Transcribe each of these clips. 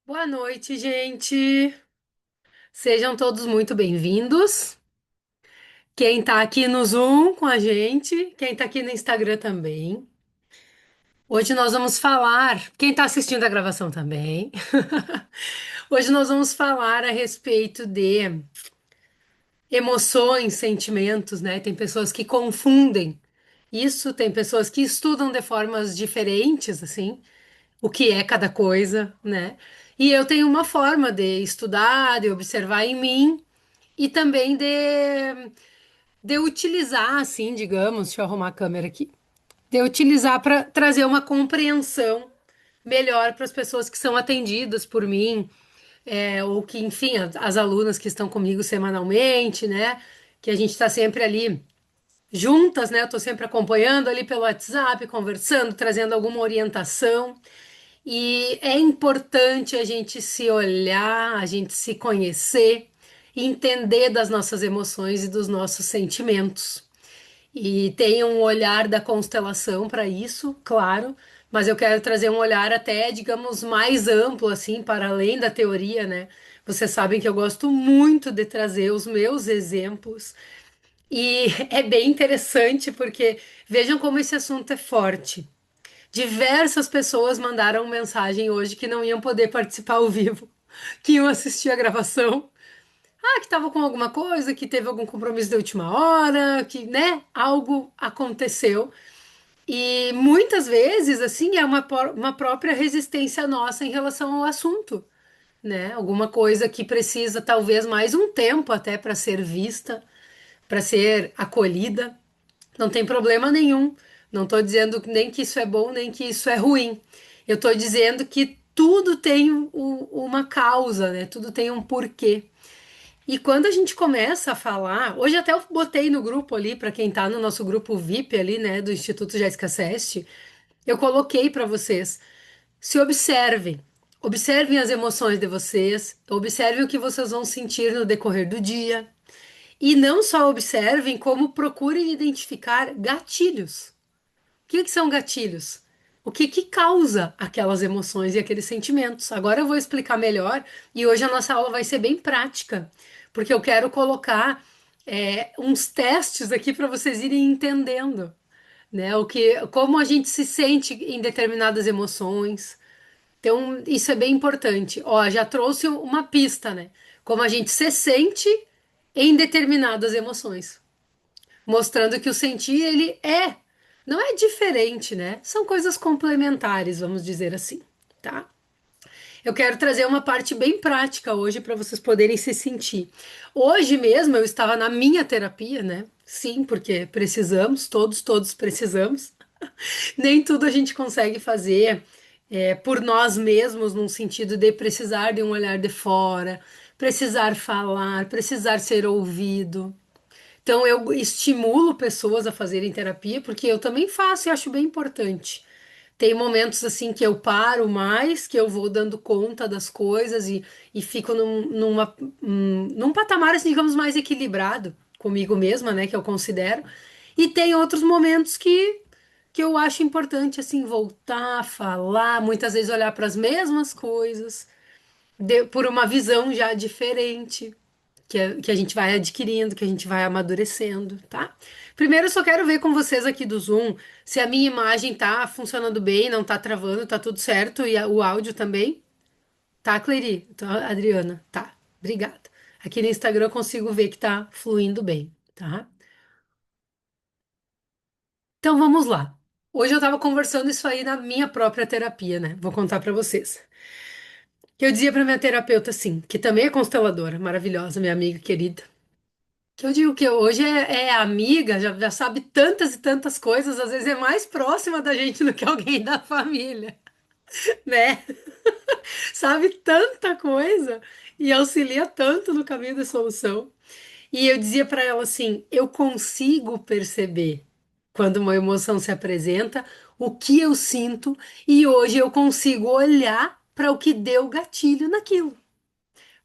Boa noite, gente. Sejam todos muito bem-vindos. Quem tá aqui no Zoom com a gente, quem tá aqui no Instagram também. Hoje nós vamos falar, quem tá assistindo a gravação também. Hoje nós vamos falar a respeito de emoções, sentimentos, né? Tem pessoas que confundem isso, tem pessoas que estudam de formas diferentes, assim, o que é cada coisa, né? E eu tenho uma forma de estudar, de observar em mim. E também de utilizar, assim, digamos, deixa eu arrumar a câmera aqui, de utilizar para trazer uma compreensão melhor para as pessoas que são atendidas por mim, ou que, enfim, as alunas que estão comigo semanalmente, né? Que a gente está sempre ali juntas, né? Eu estou sempre acompanhando ali pelo WhatsApp, conversando, trazendo alguma orientação. E é importante a gente se olhar, a gente se conhecer, entender das nossas emoções e dos nossos sentimentos. E tem um olhar da constelação para isso, claro, mas eu quero trazer um olhar até, digamos, mais amplo, assim, para além da teoria, né? Vocês sabem que eu gosto muito de trazer os meus exemplos. E é bem interessante porque vejam como esse assunto é forte. Diversas pessoas mandaram mensagem hoje que não iam poder participar ao vivo, que iam assistir a gravação. Ah, que estava com alguma coisa, que teve algum compromisso de última hora, que, né, algo aconteceu. E muitas vezes, assim, é uma própria resistência nossa em relação ao assunto, né? Alguma coisa que precisa talvez mais um tempo até para ser vista, para ser acolhida. Não tem problema nenhum. Não estou dizendo nem que isso é bom, nem que isso é ruim. Eu estou dizendo que tudo tem uma causa, né? Tudo tem um porquê. E quando a gente começa a falar, hoje até eu botei no grupo ali, para quem está no nosso grupo VIP ali, né, do Instituto Jéssica Seste, eu coloquei para vocês, se observem. Observem as emoções de vocês, observem o que vocês vão sentir no decorrer do dia. E não só observem, como procurem identificar gatilhos. O que que são gatilhos? O que que causa aquelas emoções e aqueles sentimentos? Agora eu vou explicar melhor e hoje a nossa aula vai ser bem prática, porque eu quero colocar uns testes aqui para vocês irem entendendo, né? Como a gente se sente em determinadas emoções. Então, isso é bem importante. Ó, já trouxe uma pista, né? Como a gente se sente em determinadas emoções, mostrando que o sentir ele não é diferente, né? São coisas complementares, vamos dizer assim, tá? Eu quero trazer uma parte bem prática hoje para vocês poderem se sentir. Hoje mesmo eu estava na minha terapia, né? Sim, porque precisamos, todos precisamos. Nem tudo a gente consegue fazer por nós mesmos, num sentido de precisar de um olhar de fora, precisar falar, precisar ser ouvido. Então, eu estimulo pessoas a fazerem terapia, porque eu também faço e acho bem importante. Tem momentos assim que eu paro mais, que eu vou dando conta das coisas e fico num patamar, assim, digamos, mais equilibrado comigo mesma, né, que eu considero. E tem outros momentos que eu acho importante, assim, voltar a falar, muitas vezes olhar para as mesmas coisas, por uma visão já diferente que a gente vai adquirindo, que a gente vai amadurecendo, tá? Primeiro, eu só quero ver com vocês aqui do Zoom se a minha imagem tá funcionando bem, não tá travando, tá tudo certo, e o áudio também. Tá, Clery? Então, Adriana, tá. Obrigada. Aqui no Instagram eu consigo ver que tá fluindo bem, tá? Então vamos lá. Hoje eu tava conversando isso aí na minha própria terapia, né? Vou contar pra vocês. Que eu dizia pra minha terapeuta assim, que também é consteladora, maravilhosa, minha amiga querida. Que eu digo que hoje é amiga, já sabe tantas e tantas coisas, às vezes é mais próxima da gente do que alguém da família, né? Sabe tanta coisa e auxilia tanto no caminho da solução. E eu dizia para ela assim: eu consigo perceber quando uma emoção se apresenta, o que eu sinto, e hoje eu consigo olhar para o que deu gatilho naquilo.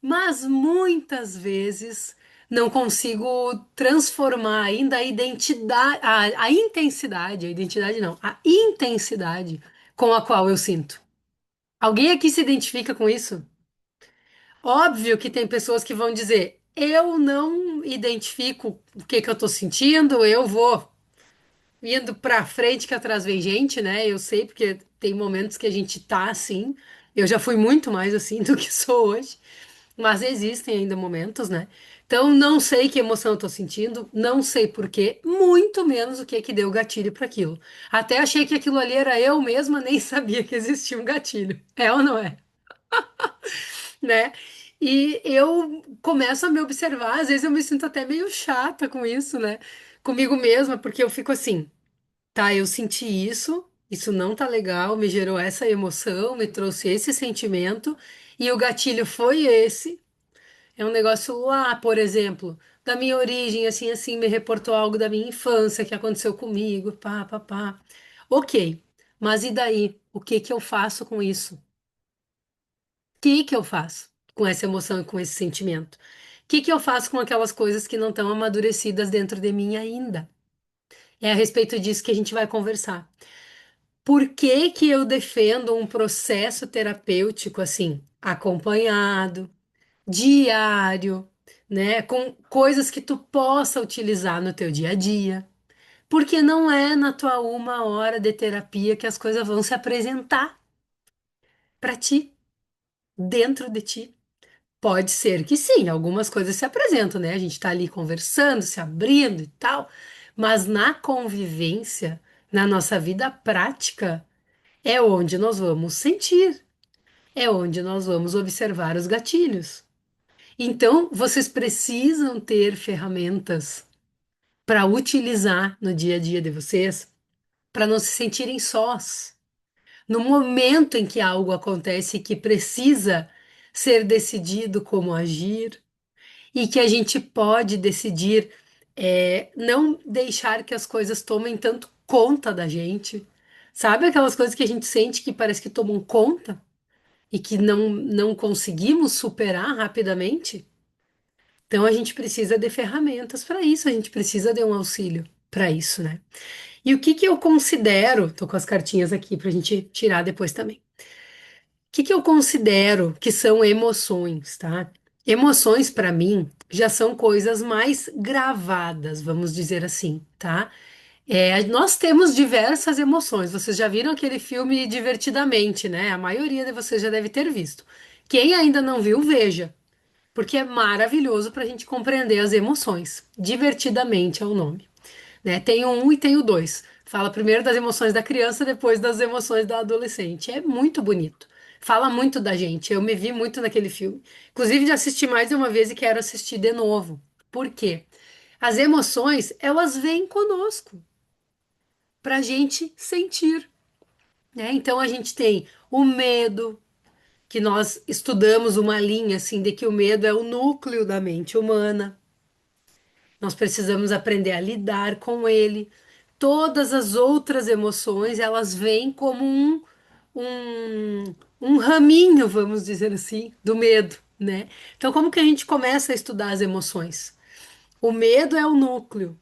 Mas muitas vezes não consigo transformar ainda a identidade, a intensidade, a identidade não, a intensidade com a qual eu sinto. Alguém aqui se identifica com isso? Óbvio que tem pessoas que vão dizer, eu não identifico o que que eu tô sentindo, eu vou indo pra frente que atrás vem gente, né? Eu sei porque tem momentos que a gente tá assim. Eu já fui muito mais assim do que sou hoje, mas existem ainda momentos, né? Então não sei que emoção eu tô sentindo, não sei por quê, muito menos o que que deu gatilho para aquilo. Até achei que aquilo ali era eu mesma, nem sabia que existia um gatilho. É ou não é? Né? E eu começo a me observar, às vezes eu me sinto até meio chata com isso, né? Comigo mesma, porque eu fico assim. Tá, eu senti isso, isso não tá legal, me gerou essa emoção, me trouxe esse sentimento, e o gatilho foi esse. É um negócio lá, por exemplo, da minha origem, assim, assim, me reportou algo da minha infância que aconteceu comigo, pá, pá, pá. Ok, mas e daí? O que que eu faço com isso? O que que eu faço com essa emoção e com esse sentimento? O que que eu faço com aquelas coisas que não estão amadurecidas dentro de mim ainda? É a respeito disso que a gente vai conversar. Por que que eu defendo um processo terapêutico assim, acompanhado, diário, né, com coisas que tu possa utilizar no teu dia a dia? Porque não é na tua 1 hora de terapia que as coisas vão se apresentar para ti, dentro de ti. Pode ser que sim, algumas coisas se apresentam, né? A gente tá ali conversando, se abrindo e tal, mas na convivência, na nossa vida prática, é onde nós vamos sentir, é onde nós vamos observar os gatilhos. Então, vocês precisam ter ferramentas para utilizar no dia a dia de vocês, para não se sentirem sós. No momento em que algo acontece que precisa ser decidido como agir, e que a gente pode decidir não deixar que as coisas tomem tanto conta da gente. Sabe aquelas coisas que a gente sente que parece que tomam conta? E que não conseguimos superar rapidamente, então a gente precisa de ferramentas para isso, a gente precisa de um auxílio para isso, né? E o que que eu considero, tô com as cartinhas aqui para a gente tirar depois também. O que que eu considero que são emoções, tá? Emoções para mim já são coisas mais gravadas, vamos dizer assim, tá? Nós temos diversas emoções. Vocês já viram aquele filme Divertidamente, né? A maioria de vocês já deve ter visto. Quem ainda não viu, veja, porque é maravilhoso para a gente compreender as emoções. Divertidamente é o nome, né? Tem o 1 e tem o 2. Fala primeiro das emoções da criança, depois das emoções da adolescente. É muito bonito. Fala muito da gente. Eu me vi muito naquele filme. Inclusive, já assisti mais de uma vez e quero assistir de novo. Por quê? As emoções, elas vêm conosco para a gente sentir, né? Então a gente tem o medo, que nós estudamos uma linha assim de que o medo é o núcleo da mente humana. Nós precisamos aprender a lidar com ele. Todas as outras emoções, elas vêm como um, um raminho, vamos dizer assim, do medo, né? Então, como que a gente começa a estudar as emoções? O medo é o núcleo,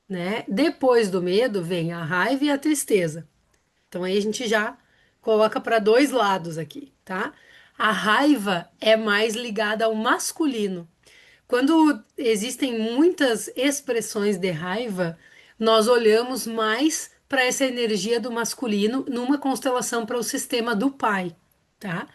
né? Depois do medo vem a raiva e a tristeza. Então aí a gente já coloca para dois lados aqui, tá? A raiva é mais ligada ao masculino. Quando existem muitas expressões de raiva, nós olhamos mais para essa energia do masculino numa constelação para o sistema do pai, tá?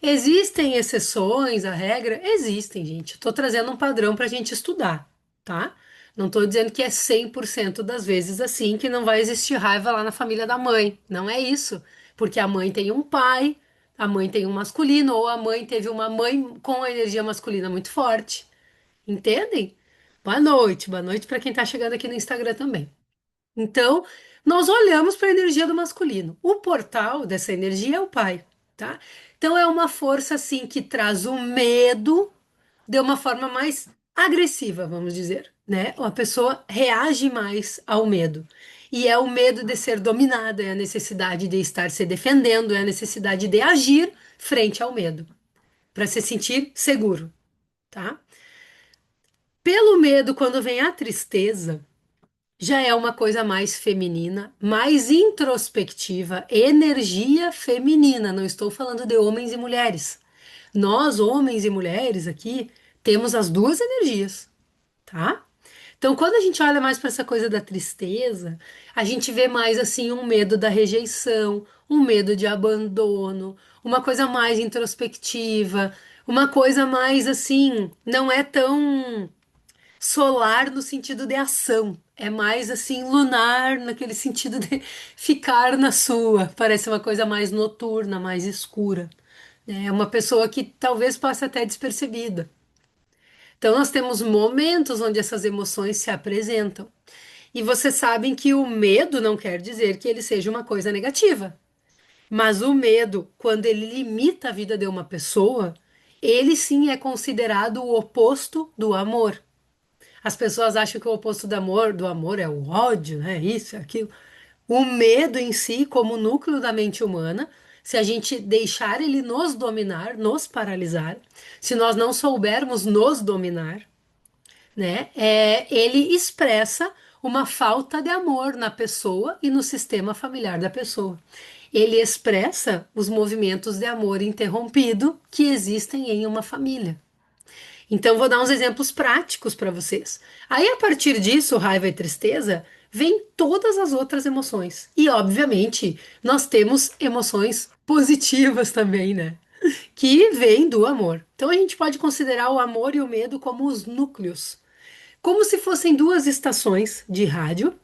Existem exceções à regra? Existem, gente. Estou trazendo um padrão para a gente estudar, tá? Não estou dizendo que é 100% das vezes assim, que não vai existir raiva lá na família da mãe. Não é isso. Porque a mãe tem um pai, a mãe tem um masculino, ou a mãe teve uma mãe com a energia masculina muito forte. Entendem? Boa noite para quem está chegando aqui no Instagram também. Então, nós olhamos para a energia do masculino. O portal dessa energia é o pai, tá? Então, é uma força assim que traz o medo de uma forma mais agressiva, vamos dizer, né? A pessoa reage mais ao medo. E é o medo de ser dominada, é a necessidade de estar se defendendo, é a necessidade de agir frente ao medo, para se sentir seguro, tá? Pelo medo, quando vem a tristeza, já é uma coisa mais feminina, mais introspectiva, energia feminina. Não estou falando de homens e mulheres. Nós, homens e mulheres aqui, temos as duas energias, tá? Então, quando a gente olha mais para essa coisa da tristeza, a gente vê mais assim um medo da rejeição, um medo de abandono, uma coisa mais introspectiva, uma coisa mais assim, não é tão solar no sentido de ação, é mais assim lunar naquele sentido de ficar na sua, parece uma coisa mais noturna, mais escura. É uma pessoa que talvez passe até despercebida. Então, nós temos momentos onde essas emoções se apresentam. E vocês sabem que o medo não quer dizer que ele seja uma coisa negativa. Mas o medo, quando ele limita a vida de uma pessoa, ele sim é considerado o oposto do amor. As pessoas acham que o oposto do amor é o ódio, né? Isso, aquilo. O medo em si, como núcleo da mente humana, se a gente deixar ele nos dominar, nos paralisar, se nós não soubermos nos dominar, né? Ele expressa uma falta de amor na pessoa e no sistema familiar da pessoa. Ele expressa os movimentos de amor interrompido que existem em uma família. Então, vou dar uns exemplos práticos para vocês. Aí, a partir disso, raiva e tristeza, vem todas as outras emoções. E, obviamente, nós temos emoções positivas também, né? Que vêm do amor. Então, a gente pode considerar o amor e o medo como os núcleos, como se fossem duas estações de rádio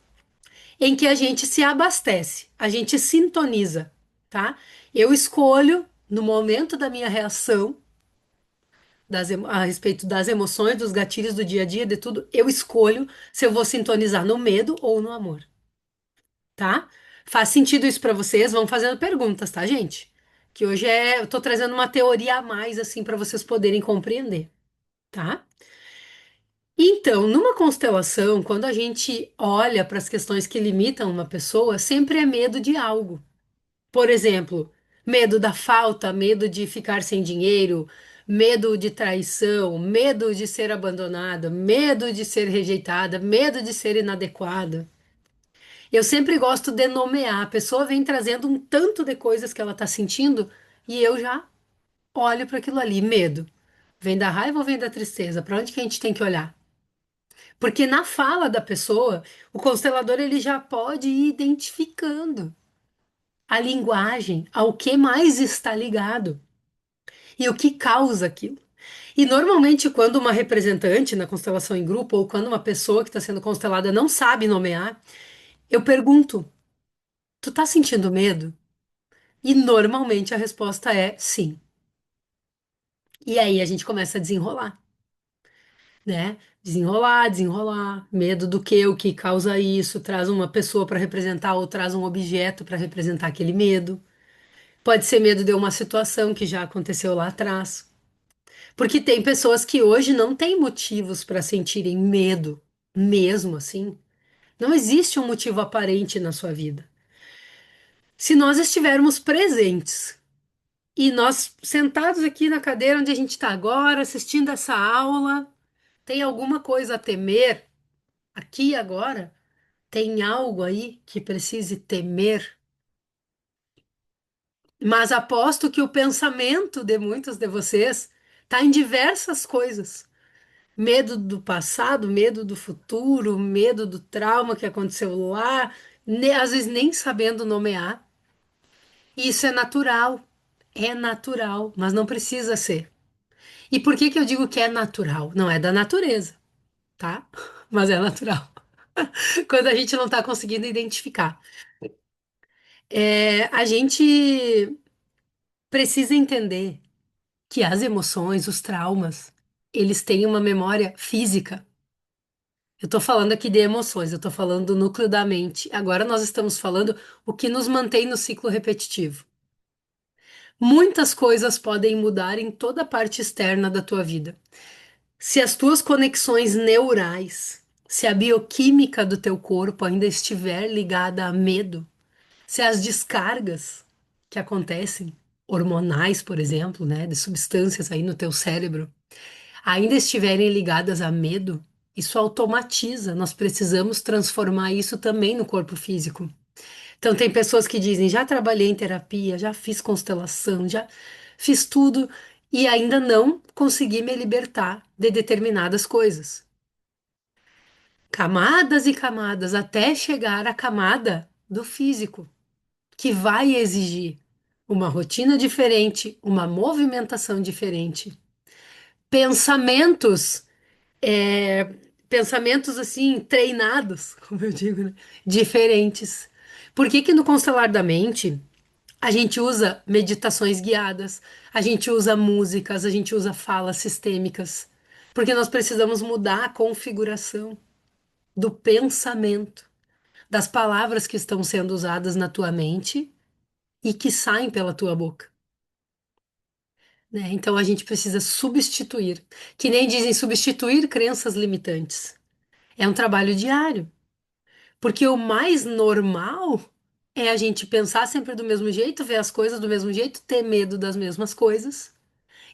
em que a gente se abastece, a gente sintoniza, tá? Eu escolho, no momento da minha reação, a respeito das emoções, dos gatilhos do dia a dia, de tudo, eu escolho se eu vou sintonizar no medo ou no amor, tá? Faz sentido isso pra vocês? Vão fazendo perguntas, tá, gente? Que hoje eu tô trazendo uma teoria a mais, assim, pra vocês poderem compreender, tá? Então, numa constelação, quando a gente olha para as questões que limitam uma pessoa, sempre é medo de algo. Por exemplo, medo da falta, medo de ficar sem dinheiro, medo de traição, medo de ser abandonada, medo de ser rejeitada, medo de ser inadequada. Eu sempre gosto de nomear. A pessoa vem trazendo um tanto de coisas que ela está sentindo e eu já olho para aquilo ali. Medo. Vem da raiva ou vem da tristeza? Para onde que a gente tem que olhar? Porque na fala da pessoa, o constelador ele já pode ir identificando a linguagem, ao que mais está ligado e o que causa aquilo. E normalmente, quando uma representante na constelação em grupo ou quando uma pessoa que está sendo constelada não sabe nomear, eu pergunto: tu tá sentindo medo? E normalmente a resposta é sim. E aí a gente começa a desenrolar, né? Desenrolar, desenrolar. Medo do quê? O que causa isso? Traz uma pessoa para representar ou traz um objeto para representar aquele medo. Pode ser medo de uma situação que já aconteceu lá atrás. Porque tem pessoas que hoje não têm motivos para sentirem medo, mesmo assim. Não existe um motivo aparente na sua vida. Se nós estivermos presentes e nós sentados aqui na cadeira onde a gente está agora, assistindo essa aula, tem alguma coisa a temer aqui e agora? Tem algo aí que precise temer? Mas aposto que o pensamento de muitos de vocês está em diversas coisas. Medo do passado, medo do futuro, medo do trauma que aconteceu lá, às vezes nem sabendo nomear. E isso é natural, mas não precisa ser. E por que que eu digo que é natural? Não é da natureza, tá? Mas é natural. Quando a gente não está conseguindo identificar. A gente precisa entender que as emoções, os traumas, eles têm uma memória física. Eu tô falando aqui de emoções, eu tô falando do núcleo da mente. Agora nós estamos falando o que nos mantém no ciclo repetitivo. Muitas coisas podem mudar em toda a parte externa da tua vida. Se as tuas conexões neurais, se a bioquímica do teu corpo ainda estiver ligada a medo, se as descargas que acontecem, hormonais, por exemplo, né, de substâncias aí no teu cérebro, ainda estiverem ligadas a medo, isso automatiza. Nós precisamos transformar isso também no corpo físico. Então, tem pessoas que dizem: já trabalhei em terapia, já fiz constelação, já fiz tudo, e ainda não consegui me libertar de determinadas coisas. Camadas e camadas até chegar à camada do físico, que vai exigir uma rotina diferente, uma movimentação diferente, pensamentos, é, pensamentos assim, treinados, como eu digo, né? Diferentes. Por que que no constelar da mente a gente usa meditações guiadas, a gente usa músicas, a gente usa falas sistêmicas? Porque nós precisamos mudar a configuração do pensamento, das palavras que estão sendo usadas na tua mente e que saem pela tua boca, né? Então a gente precisa substituir, que nem dizem substituir crenças limitantes. É um trabalho diário, porque o mais normal é a gente pensar sempre do mesmo jeito, ver as coisas do mesmo jeito, ter medo das mesmas coisas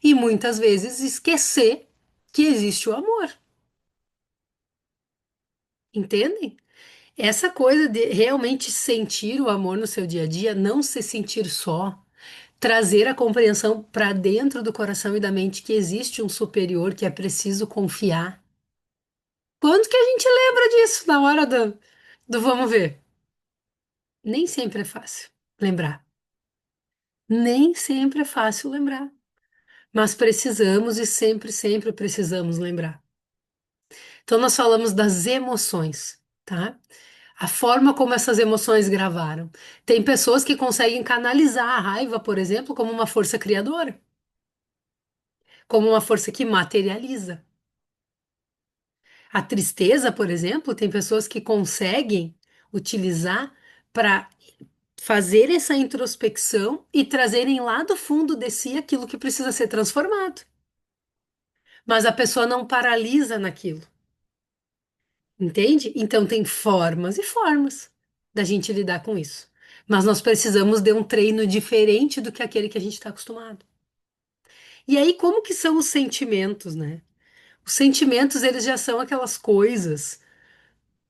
e muitas vezes esquecer que existe o amor. Entendem? Essa coisa de realmente sentir o amor no seu dia a dia, não se sentir só, trazer a compreensão para dentro do coração e da mente que existe um superior que é preciso confiar. Quando que a gente lembra disso na hora do vamos ver? Nem sempre é fácil lembrar. Nem sempre é fácil lembrar. Mas precisamos e sempre, sempre precisamos lembrar. Então, nós falamos das emoções, tá? A forma como essas emoções gravaram. Tem pessoas que conseguem canalizar a raiva, por exemplo, como uma força criadora, como uma força que materializa. A tristeza, por exemplo, tem pessoas que conseguem utilizar para fazer essa introspecção e trazerem lá do fundo de si aquilo que precisa ser transformado. Mas a pessoa não paralisa naquilo, entende? Então tem formas e formas da gente lidar com isso. Mas nós precisamos de um treino diferente do que aquele que a gente está acostumado. E aí, como que são os sentimentos, né? Os sentimentos, eles já são aquelas coisas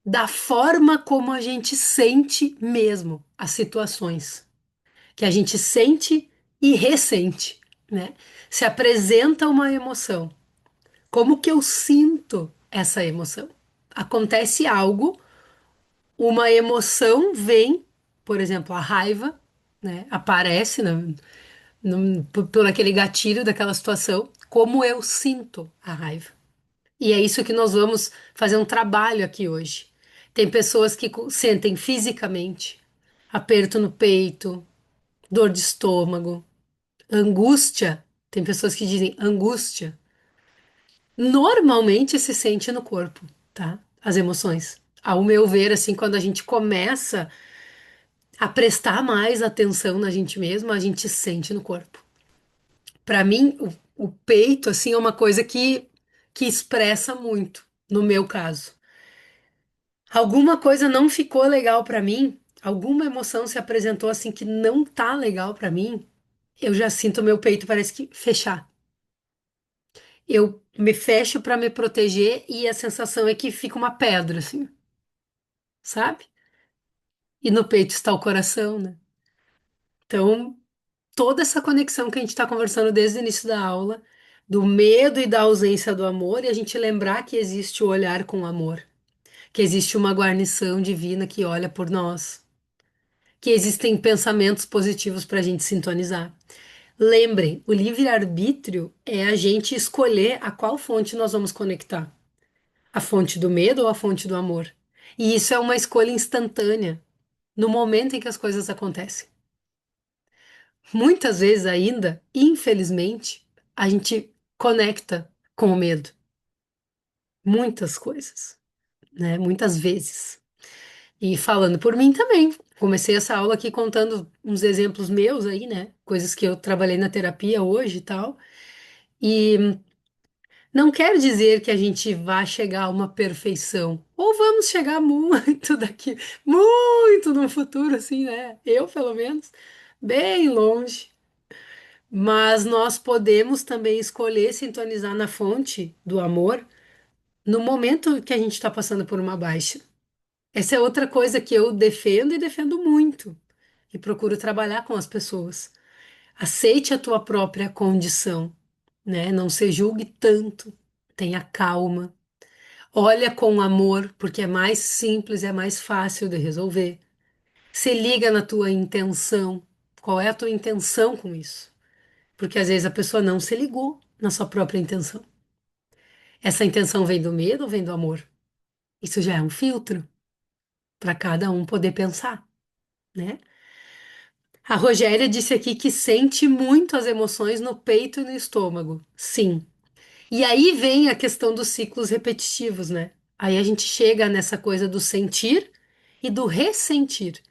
da forma como a gente sente mesmo as situações, que a gente sente e ressente, né? Se apresenta uma emoção. Como que eu sinto essa emoção? Acontece algo, uma emoção vem, por exemplo, a raiva, né? Aparece por aquele gatilho daquela situação, como eu sinto a raiva. E é isso que nós vamos fazer um trabalho aqui hoje. Tem pessoas que sentem fisicamente aperto no peito, dor de estômago, angústia. Tem pessoas que dizem angústia. Normalmente se sente no corpo, tá? As emoções. Ao meu ver, assim, quando a gente começa a prestar mais atenção na gente mesmo, a gente sente no corpo. Para mim, o peito, assim, é uma coisa que expressa muito, no meu caso. Alguma coisa não ficou legal para mim, alguma emoção se apresentou assim que não tá legal para mim, eu já sinto meu peito parece que fechar. Eu me fecho para me proteger e a sensação é que fica uma pedra, assim, sabe? E no peito está o coração, né? Então, toda essa conexão que a gente está conversando desde o início da aula, do medo e da ausência do amor, e a gente lembrar que existe o olhar com amor, que existe uma guarnição divina que olha por nós, que existem pensamentos positivos para a gente sintonizar. Lembrem, o livre-arbítrio é a gente escolher a qual fonte nós vamos conectar. A fonte do medo ou a fonte do amor. E isso é uma escolha instantânea, no momento em que as coisas acontecem. Muitas vezes ainda, infelizmente, a gente conecta com o medo. Muitas coisas, né? Muitas vezes. E falando por mim também. Comecei essa aula aqui contando uns exemplos meus aí, né? Coisas que eu trabalhei na terapia hoje e tal. E não quer dizer que a gente vá chegar a uma perfeição. Ou vamos chegar muito daqui, muito no futuro, assim, né? Eu, pelo menos, bem longe. Mas nós podemos também escolher sintonizar na fonte do amor no momento que a gente está passando por uma baixa. Essa é outra coisa que eu defendo e defendo muito. E procuro trabalhar com as pessoas. Aceite a tua própria condição. né? Não se julgue tanto, tenha calma. Olha com amor, porque é mais simples, é mais fácil de resolver. Se liga na tua intenção. Qual é a tua intenção com isso? Porque às vezes a pessoa não se ligou na sua própria intenção. Essa intenção vem do medo ou vem do amor? Isso já é um filtro para cada um poder pensar, né? A Rogéria disse aqui que sente muito as emoções no peito e no estômago. Sim. E aí vem a questão dos ciclos repetitivos, né? Aí a gente chega nessa coisa do sentir e do ressentir.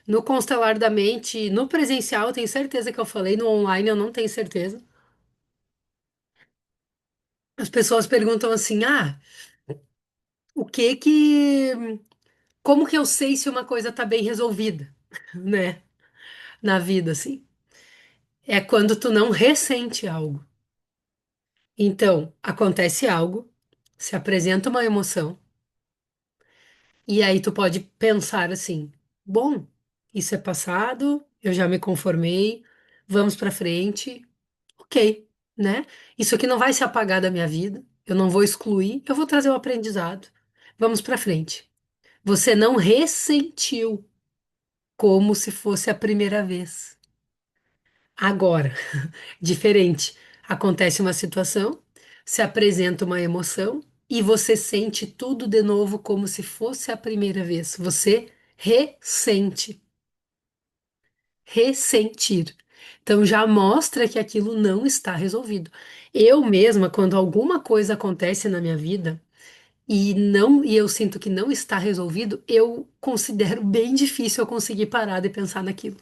No constelar da mente, no presencial, eu tenho certeza que eu falei, no online eu não tenho certeza. As pessoas perguntam assim: "Ah, o que que como que eu sei se uma coisa tá bem resolvida?", né? Na vida assim. É quando tu não ressente algo. Então, acontece algo, se apresenta uma emoção, e aí tu pode pensar assim: bom, isso é passado, eu já me conformei, vamos pra frente, ok, né? Isso aqui não vai se apagar da minha vida, eu não vou excluir, eu vou trazer o aprendizado. Vamos pra frente. Você não ressentiu como se fosse a primeira vez. Agora, diferente. Acontece uma situação, se apresenta uma emoção e você sente tudo de novo como se fosse a primeira vez. Você ressente, ressentir. Então já mostra que aquilo não está resolvido. Eu mesma, quando alguma coisa acontece na minha vida e eu sinto que não está resolvido, eu considero bem difícil eu conseguir parar de pensar naquilo,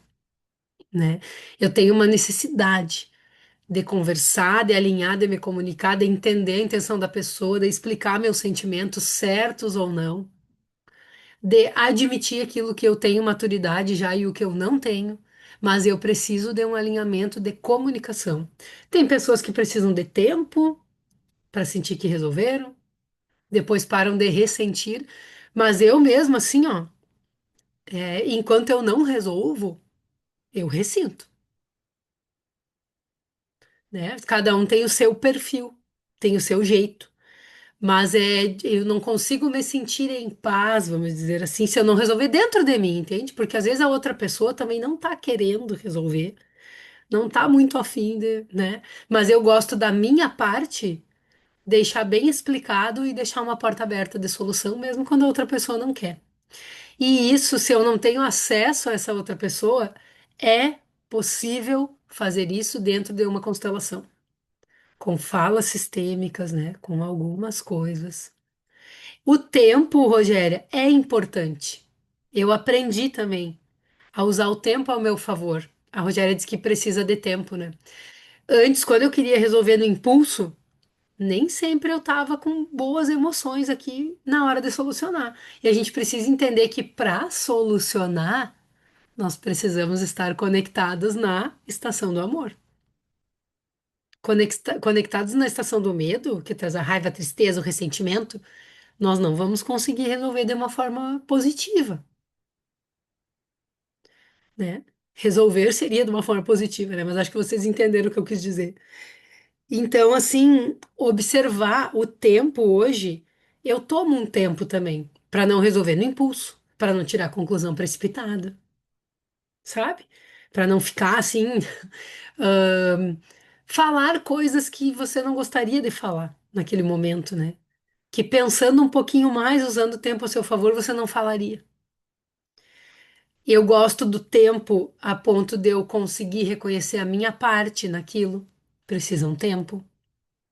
né? Eu tenho uma necessidade de conversar, de alinhar, de me comunicar, de entender a intenção da pessoa, de explicar meus sentimentos certos ou não, de admitir aquilo que eu tenho maturidade já e o que eu não tenho, mas eu preciso de um alinhamento de comunicação. Tem pessoas que precisam de tempo para sentir que resolveram, depois param de ressentir, mas eu mesma, assim, ó, enquanto eu não resolvo, eu ressinto, né? Cada um tem o seu perfil, tem o seu jeito. Mas eu não consigo me sentir em paz, vamos dizer assim, se eu não resolver dentro de mim, entende? Porque às vezes a outra pessoa também não tá querendo resolver, não tá muito afim de, né? Mas eu gosto da minha parte, deixar bem explicado e deixar uma porta aberta de solução, mesmo quando a outra pessoa não quer. E isso, se eu não tenho acesso a essa outra pessoa, é possível fazer isso dentro de uma constelação, com falas sistêmicas, né? Com algumas coisas. O tempo, Rogéria, é importante. Eu aprendi também a usar o tempo ao meu favor. A Rogéria disse que precisa de tempo, né? Antes, quando eu queria resolver no impulso, nem sempre eu estava com boas emoções aqui na hora de solucionar. E a gente precisa entender que para solucionar, nós precisamos estar conectados na estação do amor. Conectados na estação do medo, que traz a raiva, a tristeza, o ressentimento, nós não vamos conseguir resolver de uma forma positiva, né? Resolver seria de uma forma positiva, né? Mas acho que vocês entenderam o que eu quis dizer. Então, assim, observar o tempo hoje, eu tomo um tempo também para não resolver no impulso, para não tirar conclusão precipitada, sabe? Para não ficar assim, ahn, falar coisas que você não gostaria de falar naquele momento, né? Que pensando um pouquinho mais, usando o tempo a seu favor, você não falaria. Eu gosto do tempo a ponto de eu conseguir reconhecer a minha parte naquilo. Precisa um tempo.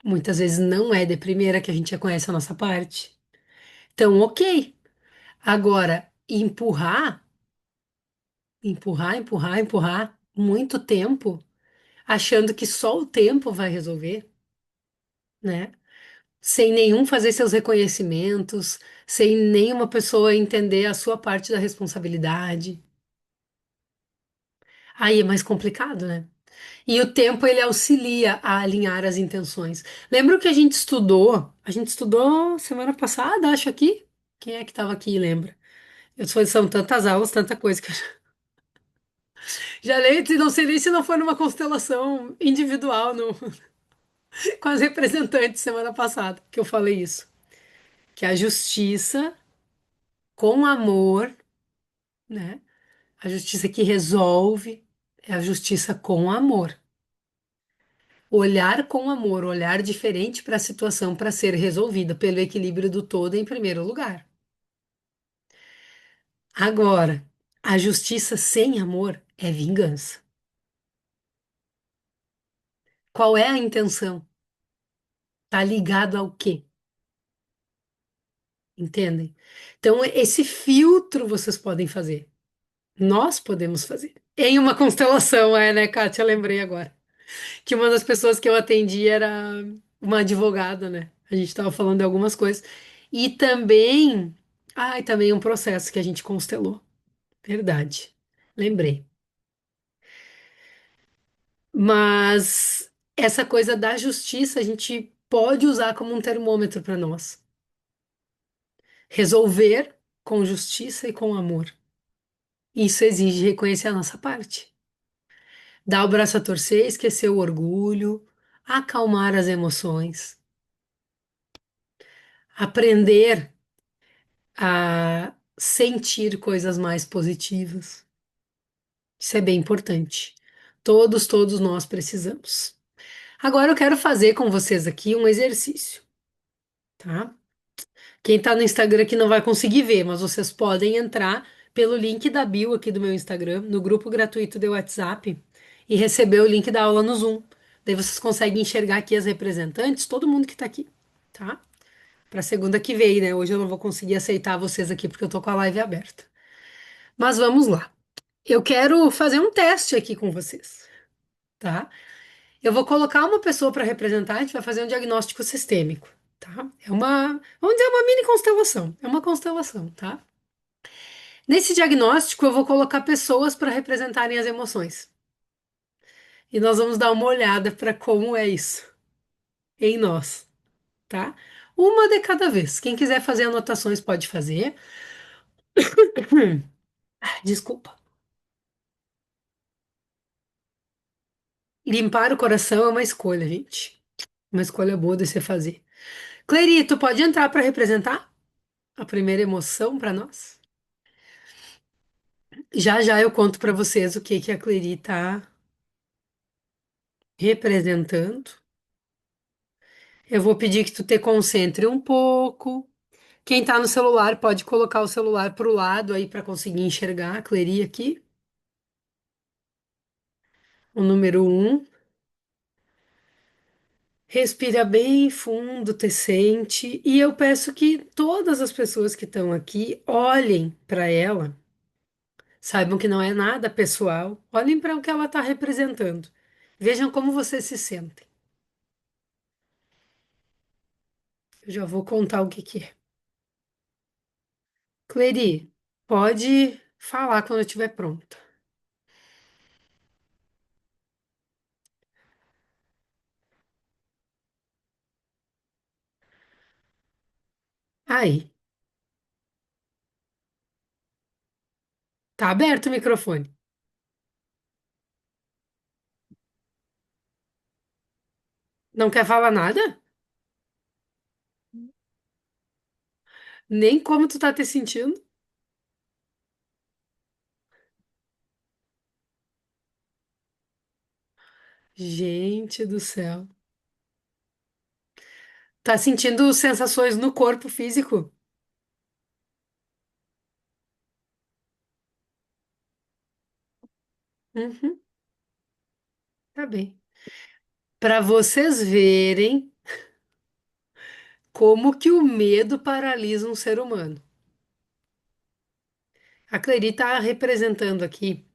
Muitas vezes não é de primeira que a gente reconhece a nossa parte. Então, ok. Agora, empurrar muito tempo, achando que só o tempo vai resolver, né? Sem nenhum fazer seus reconhecimentos, sem nenhuma pessoa entender a sua parte da responsabilidade. Aí é mais complicado, né? E o tempo ele auxilia a alinhar as intenções. Lembra o que a gente estudou? A gente estudou semana passada, acho aqui. Quem é que estava aqui, lembra? São tantas aulas, tanta coisa que eu já leio e não sei nem se não foi numa constelação individual, não. com as representantes semana passada que eu falei isso. Que a justiça com amor, né? A justiça que resolve é a justiça com amor. Olhar com amor, olhar diferente para a situação para ser resolvida pelo equilíbrio do todo em primeiro lugar. Agora, a justiça sem amor é vingança. Qual é a intenção? Tá ligado ao quê? Entendem? Então, esse filtro vocês podem fazer. Nós podemos fazer. Em uma constelação, né, Kátia? Lembrei agora. Que uma das pessoas que eu atendi era uma advogada, né? A gente estava falando de algumas coisas. E também. Ah, e também um processo que a gente constelou. Verdade. Lembrei. Mas essa coisa da justiça a gente pode usar como um termômetro para nós. Resolver com justiça e com amor. Isso exige reconhecer a nossa parte. Dar o braço a torcer, esquecer o orgulho, acalmar as emoções, aprender a sentir coisas mais positivas. Isso é bem importante. Todos nós precisamos. Agora eu quero fazer com vocês aqui um exercício, tá? Quem tá no Instagram aqui não vai conseguir ver, mas vocês podem entrar pelo link da bio aqui do meu Instagram, no grupo gratuito de WhatsApp, e receber o link da aula no Zoom. Daí vocês conseguem enxergar aqui as representantes, todo mundo que tá aqui, tá? Pra segunda que vem, né? Hoje eu não vou conseguir aceitar vocês aqui porque eu tô com a live aberta. Mas vamos lá. Eu quero fazer um teste aqui com vocês, tá? Eu vou colocar uma pessoa para representar, a gente vai fazer um diagnóstico sistêmico, tá? Vamos dizer, uma mini constelação. É uma constelação, tá? Nesse diagnóstico, eu vou colocar pessoas para representarem as emoções. E nós vamos dar uma olhada para como é isso em nós, tá? Uma de cada vez. Quem quiser fazer anotações pode fazer. Desculpa. Limpar o coração é uma escolha, gente. Uma escolha boa de você fazer. Clerito, pode entrar para representar a primeira emoção para nós? Já já eu conto para vocês o que que a Cleri tá representando. Eu vou pedir que tu te concentre um pouco. Quem tá no celular pode colocar o celular pro lado aí para conseguir enxergar a Cleri aqui. O número um. Respira bem fundo, te sente. E eu peço que todas as pessoas que estão aqui olhem para ela. Saibam que não é nada pessoal. Olhem para o que ela está representando. Vejam como vocês se sentem. Eu já vou contar o que que é. Cleri, pode falar quando eu estiver pronta. Aí, tá aberto o microfone. Não quer falar nada? Nem como tu tá te sentindo? Gente do céu. Tá sentindo sensações no corpo físico? Uhum, tá bem. Para vocês verem como que o medo paralisa um ser humano. A Cleri está representando aqui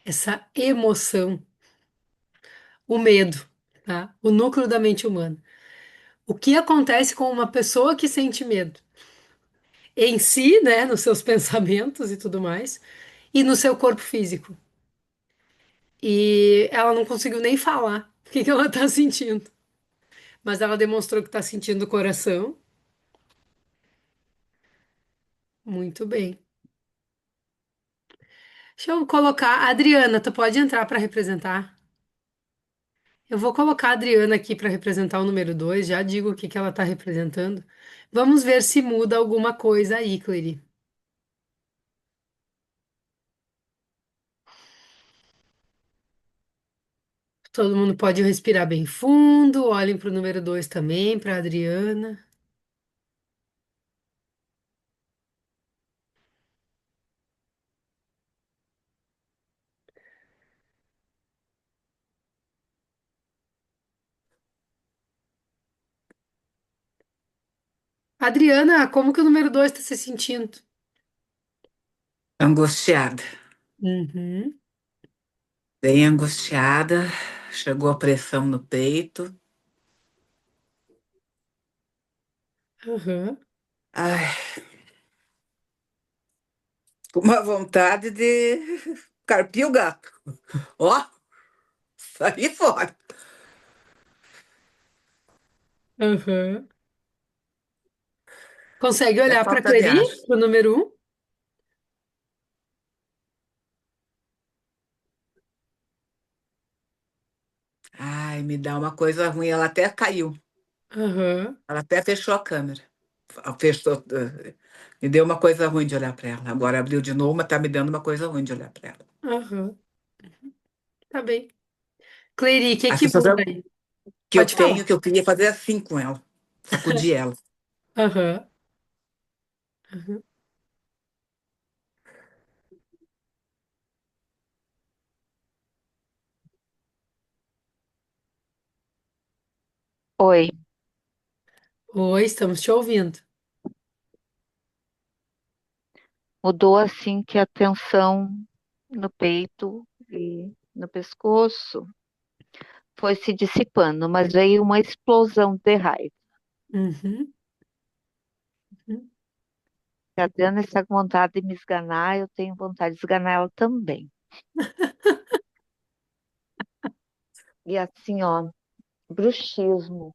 essa emoção, o medo, tá? O núcleo da mente humana. O que acontece com uma pessoa que sente medo? Em si, né, nos seus pensamentos e tudo mais, e no seu corpo físico. E ela não conseguiu nem falar o que que ela está sentindo, mas ela demonstrou que está sentindo o coração. Muito bem. Deixa eu colocar. Adriana, tu pode entrar para representar? Eu vou colocar a Adriana aqui para representar o número 2. Já digo o que que ela está representando. Vamos ver se muda alguma coisa aí, Clery. Todo mundo pode respirar bem fundo. Olhem para o número 2 também, para a Adriana. Adriana, como que o número 2 está se sentindo? Angustiada, Uhum, bem angustiada, chegou a pressão no peito. aham, Ai, com uma vontade de carpir o gato. Ó, sair fora. aham. Consegue É olhar para a falta de Clery, ar. para o número 1? Ai, me dá uma coisa ruim. Ela até caiu. Aham, Ela até fechou a câmera. Fechou, me deu uma coisa ruim de olhar para ela. Agora abriu de novo, mas tá me dando uma coisa ruim de olhar para ela. aham. Tá bem. Clery, o que A que sensação muda aí? que eu Pode falar. tenho, que eu queria fazer assim com ela. Sacudir ela. Aham, aham. Oi, Oi, estamos te ouvindo. mudou assim que a tensão no peito e no pescoço foi se dissipando, mas veio uma explosão de raiva. Uhum, uhum, Se a Adriana está com vontade de me esganar, eu tenho vontade de esganar ela também. E assim, ó, bruxismo,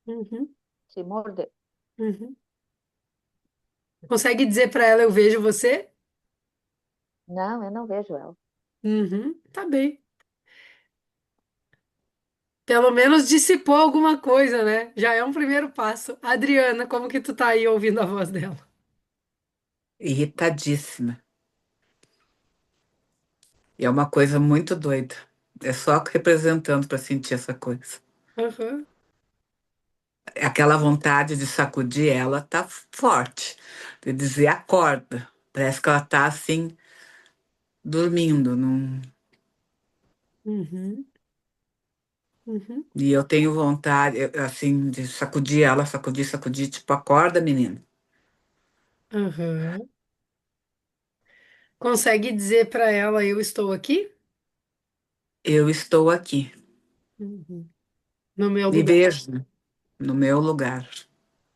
uhum, se morder. uhum. Consegue dizer para ela, eu vejo você? Não, eu não vejo ela. Uhum, tá bem. Pelo menos dissipou alguma coisa, né? Já é um primeiro passo. Adriana, como que tu tá aí ouvindo a voz dela? Irritadíssima. E é uma coisa muito doida. É só representando para sentir essa coisa. Aham, Aquela vontade de sacudir ela tá forte, de dizer acorda. Parece que ela tá assim, dormindo. uhum, uhum, E eu tenho vontade, assim, de sacudir ela, sacudir, sacudir, tipo, acorda, menina. aham. Consegue dizer para ela, eu estou aqui? Eu estou aqui. Uhum. No meu Me lugar. veja no meu lugar.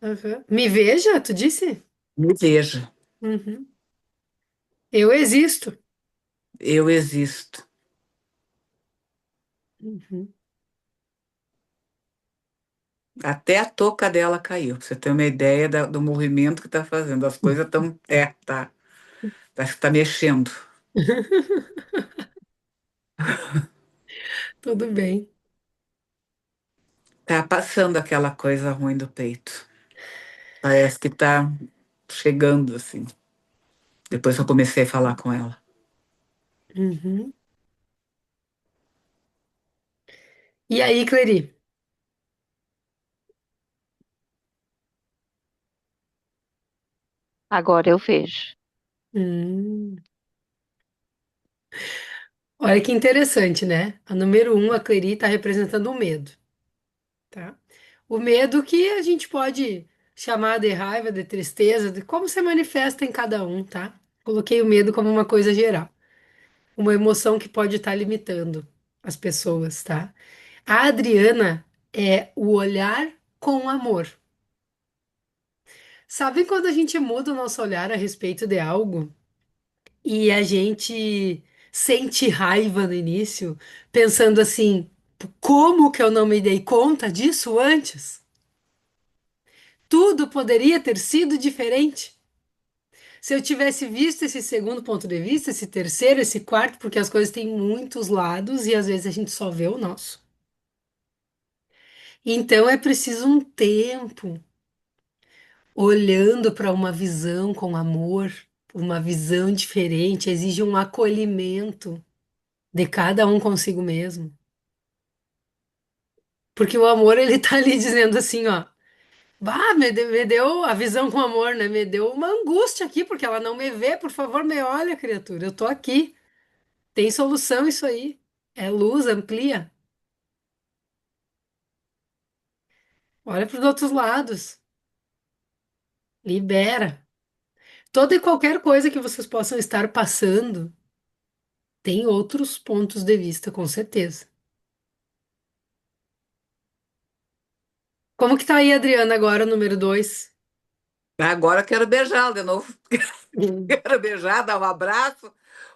Aham. Me veja, tu disse? Me veja. Uhum. Eu existo. Eu existo. Uhum. Até a touca dela caiu, pra você ter uma ideia do movimento que tá fazendo. As coisas estão. É, tá. Parece que tá mexendo. Tudo bem. Tá passando aquela coisa ruim do peito. Parece que tá chegando, assim. Depois que eu comecei a falar com ela. Uhum. E aí, Clery? Agora eu vejo. Hum. Olha que interessante, né? A número 1, a Clery, está representando o medo, tá? O medo que a gente pode chamar de raiva, de tristeza, de como se manifesta em cada um, tá? Coloquei o medo como uma coisa geral, uma emoção que pode estar limitando as pessoas, tá? A Adriana é o olhar com amor. Sabe quando a gente muda o nosso olhar a respeito de algo e a gente sente raiva no início, pensando assim, como que eu não me dei conta disso antes? Tudo poderia ter sido diferente. Se eu tivesse visto esse segundo ponto de vista, esse terceiro, esse quarto, porque as coisas têm muitos lados e às vezes a gente só vê o nosso. Então é preciso um tempo olhando para uma visão com amor, uma visão diferente, exige um acolhimento de cada um consigo mesmo. Porque o amor, ele tá ali dizendo assim, ó, bah, me deu a visão com amor, né? Me deu uma angústia aqui, porque ela não me vê, por favor, me olha, criatura, eu tô aqui. Tem solução isso aí. É luz, amplia. Olha para os outros lados. Libera. Toda e qualquer coisa que vocês possam estar passando, tem outros pontos de vista, com certeza. Como que tá aí, Adriana, agora, número 2? Agora eu quero beijá-lo de novo. Quero beijar, dar um abraço,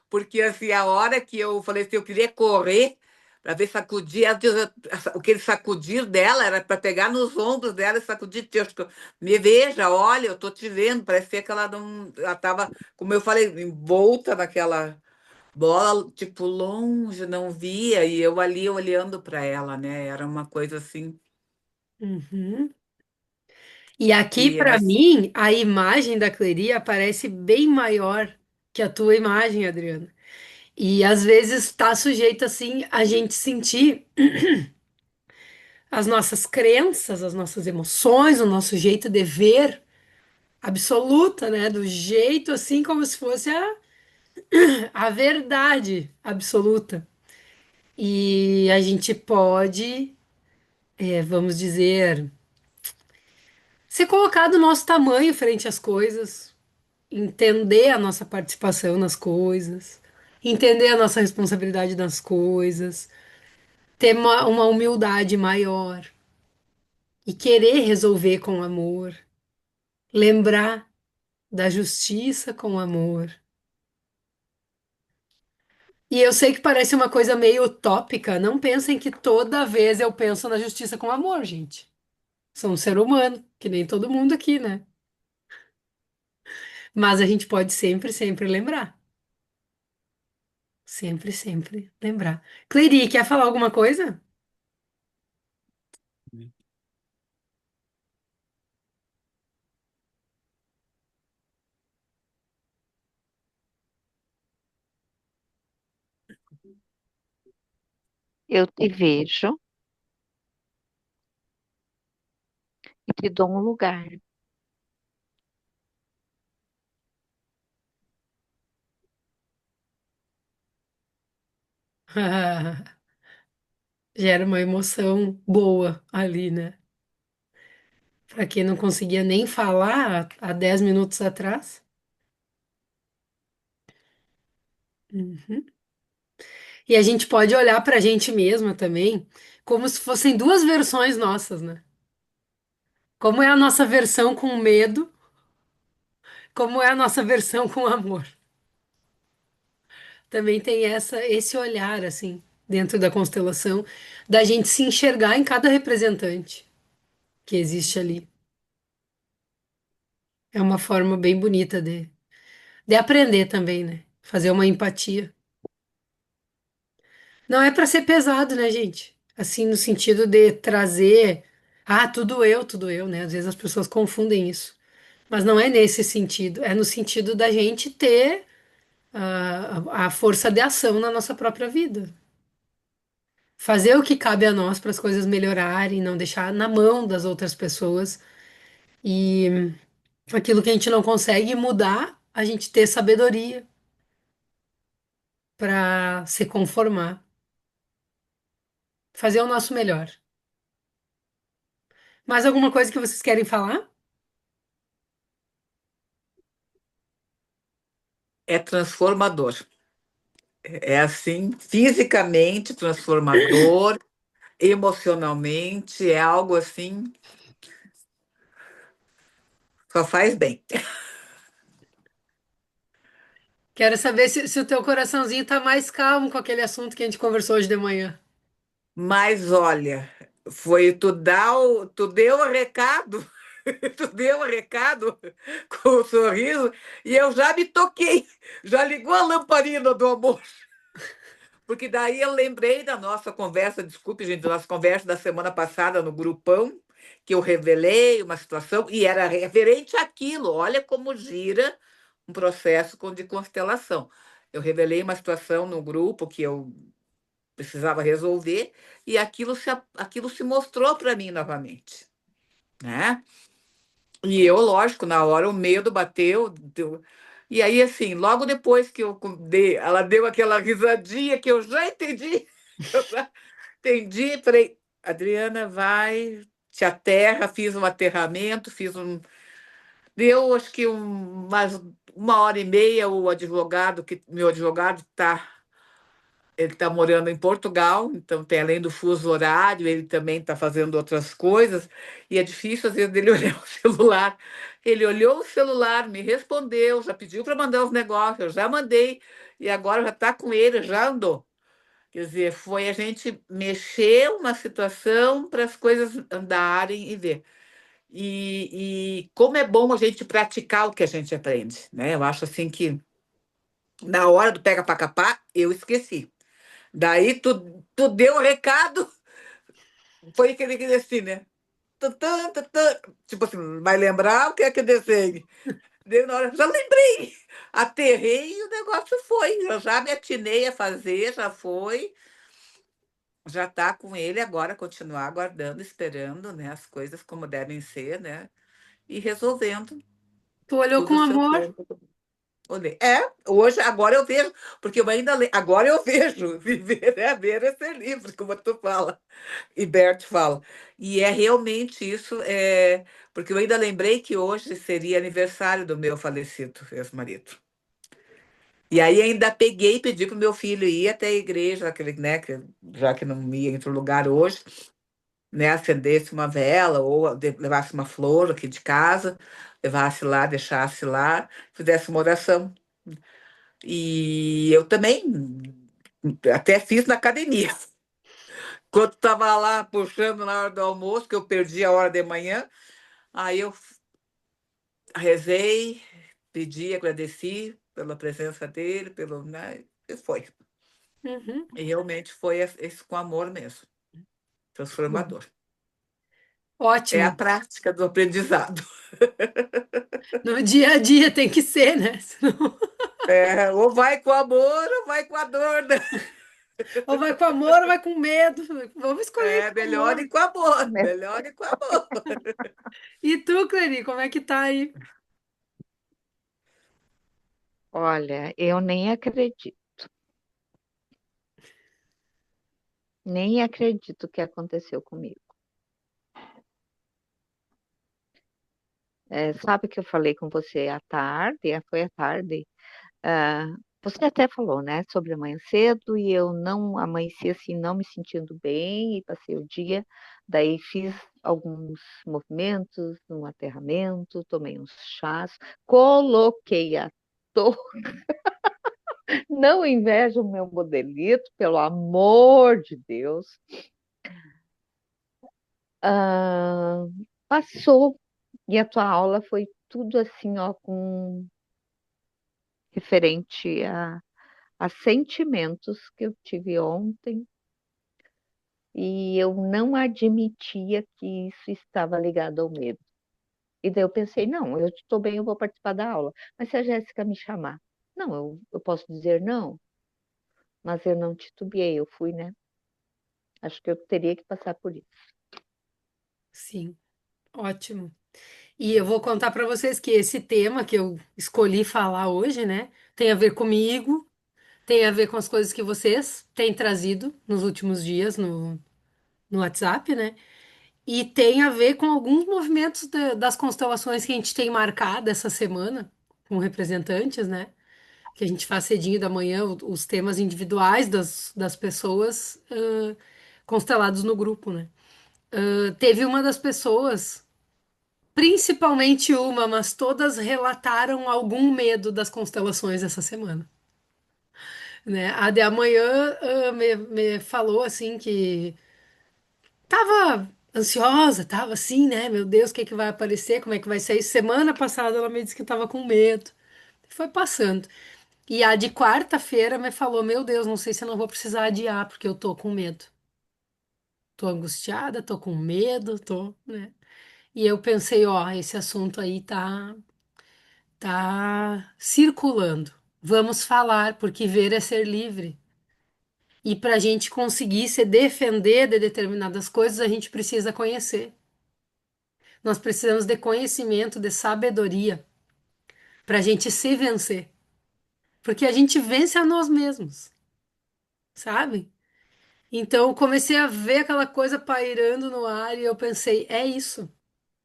porque assim, a hora que eu falei assim, eu queria correr para ver sacudir, aquele sacudir dela era para pegar nos ombros dela e sacudir. Tipo, me veja, olha, eu tô te vendo. Parecia que ela não, ela estava, como eu falei, envolta naquela bola, tipo, longe, não via, e eu ali olhando para ela, né? Era uma coisa assim. Uhum. E aqui, E para assim, mim, a imagem da Clery aparece bem maior que a tua imagem, Adriana. E às vezes está sujeito, assim, a gente sentir as nossas crenças, as nossas emoções, o nosso jeito de ver absoluta, né? Do jeito assim como se fosse a verdade absoluta. E a gente pode, vamos dizer, se colocar do nosso tamanho frente às coisas, entender a nossa participação nas coisas, entender a nossa responsabilidade nas coisas, ter uma humildade maior e querer resolver com amor, lembrar da justiça com amor. E eu sei que parece uma coisa meio utópica, não pensem que toda vez eu penso na justiça com amor, gente. Sou um ser humano, que nem todo mundo aqui, né? Mas a gente pode sempre, sempre lembrar. Sempre, sempre lembrar. Clery, quer falar alguma coisa? Eu te vejo e te dou um lugar. Gera uma emoção boa ali, né? Para quem não conseguia nem falar há 10 minutos atrás. Uhum. E a gente pode olhar para a gente mesma também, como se fossem duas versões nossas, né? Como é a nossa versão com medo, como é a nossa versão com amor. Também tem esse olhar, assim, dentro da constelação, da gente se enxergar em cada representante que existe ali. É uma forma bem bonita de aprender também, né? Fazer uma empatia. Não é para ser pesado, né, gente? Assim, no sentido de trazer, tudo eu, né? Às vezes as pessoas confundem isso. Mas não é nesse sentido, é no sentido da gente ter a força de ação na nossa própria vida. Fazer o que cabe a nós para as coisas melhorarem, não deixar na mão das outras pessoas. E aquilo que a gente não consegue mudar, a gente ter sabedoria para se conformar. Fazer o nosso melhor. Mais alguma coisa que vocês querem falar? é transformador. É assim, fisicamente transformador, emocionalmente, é algo assim, só faz bem. Quero saber se o teu coraçãozinho tá mais calmo com aquele assunto que a gente conversou hoje de manhã. Mas olha, tu deu o recado. Tu deu o recado com o sorriso e eu já me toquei. Já ligou a lamparina do amor. Porque daí eu lembrei da nossa conversa, desculpe, gente, da nossa conversa da semana passada no grupão, que eu revelei uma situação e era referente àquilo. Olha como gira um processo de constelação. Eu revelei uma situação no grupo que eu precisava resolver e aquilo se mostrou para mim novamente, né? E eu, lógico, na hora o medo bateu. E aí, assim, logo depois que eu dei, ela deu aquela risadinha que eu já entendi. Eu já entendi. Falei, Adriana, vai, te aterra. Fiz um aterramento, fiz um. Deu, acho que mais 1 hora e meia. Meu advogado está. Ele está morando em Portugal, então tem além do fuso horário, ele também está fazendo outras coisas, e é difícil às vezes dele olhar o celular. Ele olhou o celular, me respondeu, já pediu para mandar os negócios, eu já mandei, e agora já está com ele, já andou. Quer dizer, foi a gente mexer uma situação para as coisas andarem e ver. E como é bom a gente praticar o que a gente aprende, né? Eu acho assim que na hora do pega para capar, eu esqueci. Daí tu deu o recado, foi aquele assim, né? Tutã, tutã. Tipo assim, vai lembrar o que é que desenho? Deu na hora, já lembrei! Aterrei e o negócio foi. Eu já me atinei a fazer, já foi. Já tá com ele agora, continuar aguardando, esperando, né? As coisas como devem ser, né? E resolvendo Tu olhou tudo com o seu amor. tempo. Olhei. Hoje, agora eu vejo, porque eu ainda agora eu vejo, viver é ver é ser livre, como tu fala. E Bert fala. E é realmente isso, porque eu ainda lembrei que hoje seria aniversário do meu falecido ex-marido. E aí ainda peguei e pedi para o meu filho ir até a igreja, né, já que não ia em outro lugar hoje, né, acendesse uma vela ou levasse uma flor aqui de casa, levasse lá, deixasse lá, fizesse uma oração. E eu também até fiz na academia. Quando estava lá puxando na hora do almoço, que eu perdi a hora de manhã, aí eu rezei, pedi, agradeci pela presença dele, né, e foi. Uhum. E realmente foi esse com amor mesmo, transformador. É a Ótimo. prática do aprendizado. No dia a dia tem que ser, né? Ou vai com amor ou vai com a dor, né? Ou vai com amor ou vai com medo. Vamos escolher É, com melhor amor. ir com amor, melhor ir com amor. E tu, Clary, como é que tá aí? Olha, eu nem acredito que aconteceu comigo. Sabe que eu falei com você à tarde, foi à tarde, ah, você até falou, né, sobre amanhã cedo e eu não amanheci assim, não me sentindo bem e passei o dia, daí fiz alguns movimentos, um aterramento, tomei uns chás, coloquei a touca, não inveja o meu modelito, pelo amor de Deus. Ah, passou e a tua aula foi tudo assim, ó, com referente a sentimentos que eu tive ontem e eu não admitia que isso estava ligado ao medo. E daí eu pensei, não, eu estou bem, eu vou participar da aula. Mas se a Jéssica me chamar, não, eu posso dizer não, mas eu não titubeei, eu fui, né? Acho que eu teria que passar por isso. Sim, ótimo. E eu vou contar para vocês que esse tema que eu escolhi falar hoje, né, tem a ver comigo, tem a ver com as coisas que vocês têm trazido nos últimos dias no WhatsApp, né? E tem a ver com alguns movimentos das constelações que a gente tem marcado essa semana com representantes, né? Que a gente faz cedinho da manhã, os temas individuais das pessoas constelados no grupo, né? Teve uma das pessoas, principalmente uma, mas todas relataram algum medo das constelações essa semana, né? A de amanhã me falou assim que tava. ansiosa, tava assim, né? Meu Deus, o que que vai aparecer? Como é que vai sair? Semana passada ela me disse que tava com medo. Foi passando. E a de quarta-feira me falou: Meu Deus, não sei se eu não vou precisar adiar, porque eu tô com medo. Tô angustiada, tô com medo, tô, né? E eu pensei: Ó, esse assunto aí tá circulando. Vamos falar, porque ver é ser livre. E para a gente conseguir se defender de determinadas coisas, a gente precisa conhecer. Nós precisamos de conhecimento, de sabedoria, para a gente se vencer. Porque a gente vence a nós mesmos, sabe? Então, eu comecei a ver aquela coisa pairando no ar e eu pensei, é isso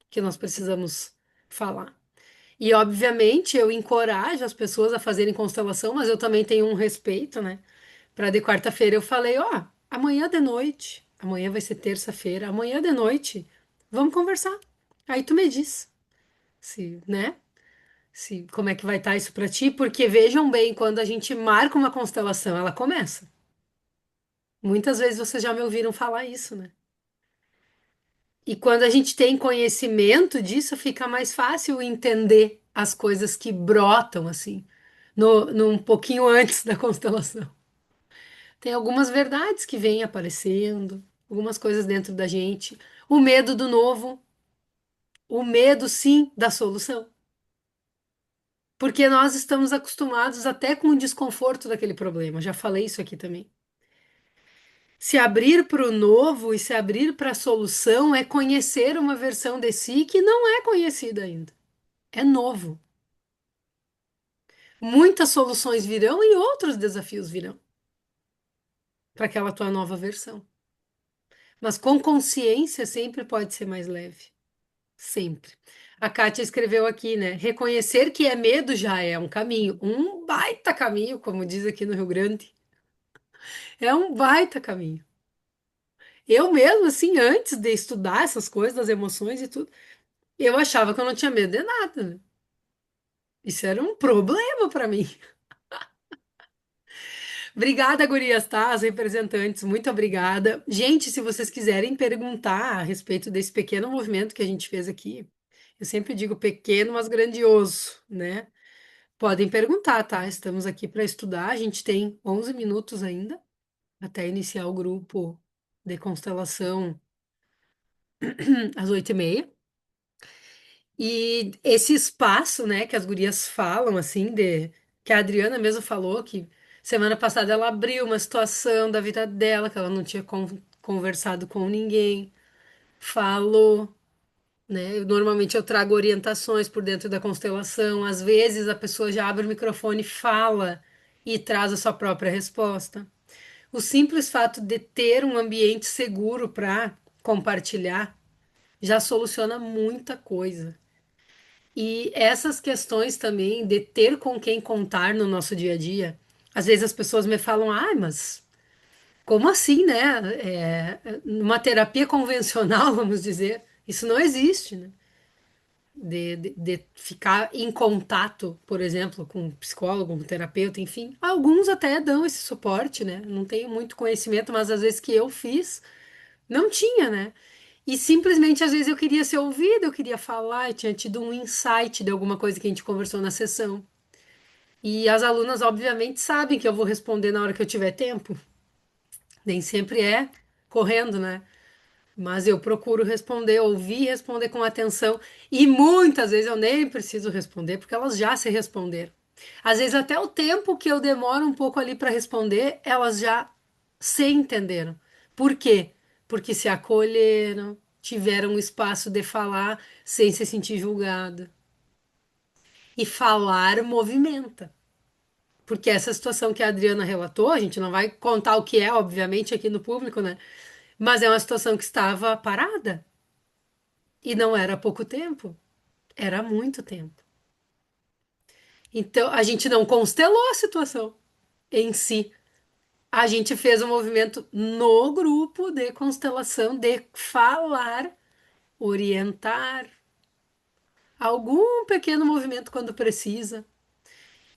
que nós precisamos falar. E, obviamente, eu encorajo as pessoas a fazerem constelação, mas eu também tenho um respeito, né? Para de quarta-feira eu falei, ó, amanhã de noite, amanhã vai ser terça-feira, amanhã de noite, vamos conversar. Aí tu me diz, se, né? Se, como é que vai estar isso para ti? Porque vejam bem, quando a gente marca uma constelação, ela começa. Muitas vezes vocês já me ouviram falar isso, né? E quando a gente tem conhecimento disso, fica mais fácil entender as coisas que brotam assim, no um pouquinho antes da constelação. Tem algumas verdades que vêm aparecendo, algumas coisas dentro da gente. O medo do novo, o medo, sim, da solução. Porque nós estamos acostumados até com o desconforto daquele problema. Já falei isso aqui também. Se abrir para o novo e se abrir para a solução é conhecer uma versão de si que não é conhecida ainda. É novo. Muitas soluções virão e outros desafios virão para aquela tua nova versão. Mas com consciência sempre pode ser mais leve. Sempre. A Kátia escreveu aqui, né? Reconhecer que é medo já é um caminho, um baita caminho, como diz aqui no Rio Grande. É um baita caminho. Eu mesmo, assim, antes de estudar essas coisas das emoções e tudo, eu achava que eu não tinha medo de nada, né? Isso era um problema para mim. Obrigada, gurias, tá? As representantes, muito obrigada. Gente, se vocês quiserem perguntar a respeito desse pequeno movimento que a gente fez aqui, eu sempre digo pequeno, mas grandioso, né? Podem perguntar, tá? Estamos aqui para estudar. A gente tem 11 minutos ainda até iniciar o grupo de constelação às 8h30. E esse espaço, né, que as gurias falam, assim, que a Adriana mesmo falou que semana passada ela abriu uma situação da vida dela, que ela não tinha conversado com ninguém, falou, né? Normalmente eu trago orientações por dentro da constelação, às vezes a pessoa já abre o microfone, fala e traz a sua própria resposta. O simples fato de ter um ambiente seguro para compartilhar já soluciona muita coisa. E essas questões também de ter com quem contar no nosso dia a dia. Às vezes as pessoas me falam, ah, mas como assim, né? Numa terapia convencional, vamos dizer, isso não existe, né? De ficar em contato, por exemplo, com um psicólogo, um terapeuta, enfim. Alguns até dão esse suporte, né? Não tenho muito conhecimento, mas às vezes que eu fiz, não tinha, né? E simplesmente, às vezes, eu queria ser ouvida, eu queria falar, eu tinha tido um insight de alguma coisa que a gente conversou na sessão. E as alunas, obviamente, sabem que eu vou responder na hora que eu tiver tempo. Nem sempre é correndo, né? Mas eu procuro responder, ouvir e responder com atenção. E muitas vezes eu nem preciso responder, porque elas já se responderam. Às vezes, até o tempo que eu demoro um pouco ali para responder, elas já se entenderam. Por quê? Porque se acolheram, tiveram o espaço de falar sem se sentir julgada. E falar movimenta. Porque essa situação que a Adriana relatou, a gente não vai contar o que é, obviamente, aqui no público, né? Mas é uma situação que estava parada. E não era pouco tempo, era muito tempo. Então, a gente não constelou a situação em si. A gente fez um movimento no grupo de constelação de falar, orientar, algum pequeno movimento quando precisa.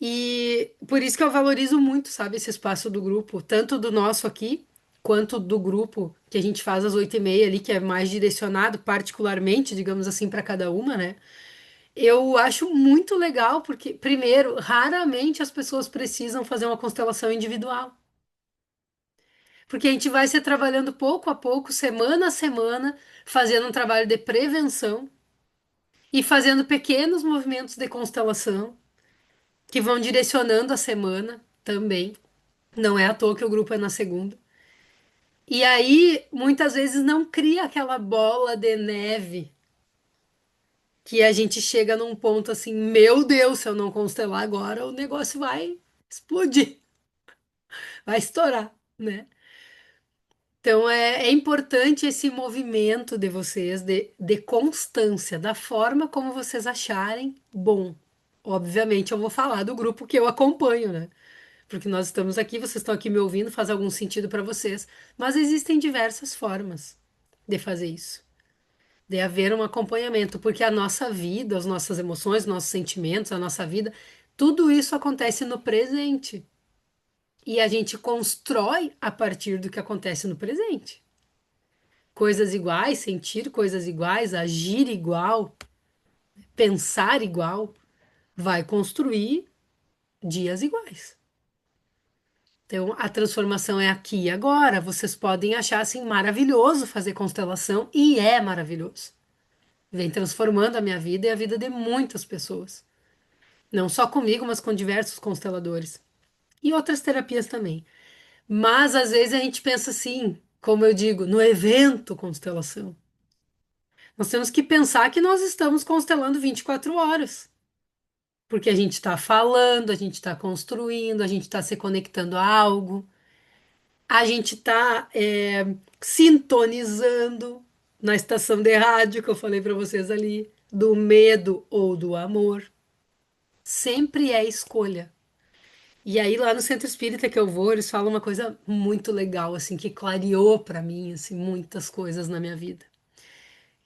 E por isso que eu valorizo muito, sabe, esse espaço do grupo, tanto do nosso aqui, quanto do grupo que a gente faz às 8h30 ali, que é mais direcionado particularmente, digamos assim, para cada uma, né? Eu acho muito legal, porque, primeiro, raramente as pessoas precisam fazer uma constelação individual. Porque a gente vai se trabalhando pouco a pouco, semana a semana, fazendo um trabalho de prevenção e fazendo pequenos movimentos de constelação que vão direcionando a semana também. Não é à toa que o grupo é na segunda. E aí, muitas vezes, não cria aquela bola de neve que a gente chega num ponto assim, meu Deus, se eu não constelar agora, o negócio vai explodir, vai estourar, né? Então é importante esse movimento de vocês, de constância, da forma como vocês acharem bom. Obviamente, eu vou falar do grupo que eu acompanho, né? Porque nós estamos aqui, vocês estão aqui me ouvindo, faz algum sentido para vocês. Mas existem diversas formas de fazer isso, de haver um acompanhamento, porque a nossa vida, as nossas emoções, nossos sentimentos, a nossa vida, tudo isso acontece no presente. E a gente constrói a partir do que acontece no presente. Coisas iguais, sentir coisas iguais, agir igual, pensar igual, vai construir dias iguais. Então, a transformação é aqui e agora. Vocês podem achar assim maravilhoso fazer constelação e é maravilhoso. Vem transformando a minha vida e a vida de muitas pessoas. Não só comigo, mas com diversos consteladores. E outras terapias também. Mas às vezes a gente pensa assim, como eu digo, no evento constelação. Nós temos que pensar que nós estamos constelando 24 horas. Porque a gente está falando, a gente está construindo, a gente está se conectando a algo, a gente está sintonizando na estação de rádio que eu falei para vocês ali, do medo ou do amor. Sempre é escolha. E aí lá no centro espírita que eu vou, eles falam uma coisa muito legal, assim, que clareou para mim, assim, muitas coisas na minha vida.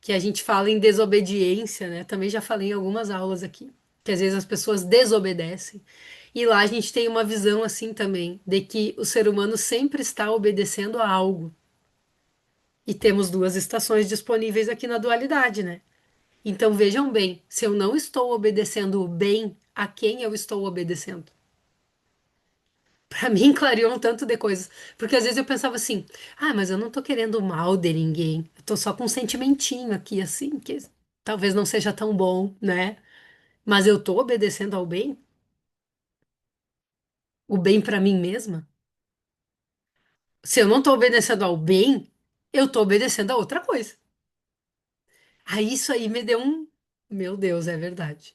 Que a gente fala em desobediência, né? Também já falei em algumas aulas aqui, que às vezes as pessoas desobedecem. E lá a gente tem uma visão assim também, de que o ser humano sempre está obedecendo a algo. E temos duas estações disponíveis aqui na dualidade, né? Então vejam bem, se eu não estou obedecendo o bem, a quem eu estou obedecendo? Pra mim clareou um tanto de coisas, porque às vezes eu pensava assim: "Ah, mas eu não tô querendo o mal de ninguém. Eu tô só com um sentimentinho aqui assim, que talvez não seja tão bom, né? Mas eu tô obedecendo ao bem, o bem pra mim mesma. Se eu não tô obedecendo ao bem, eu tô obedecendo a outra coisa." Aí isso aí me deu um, meu Deus, é verdade.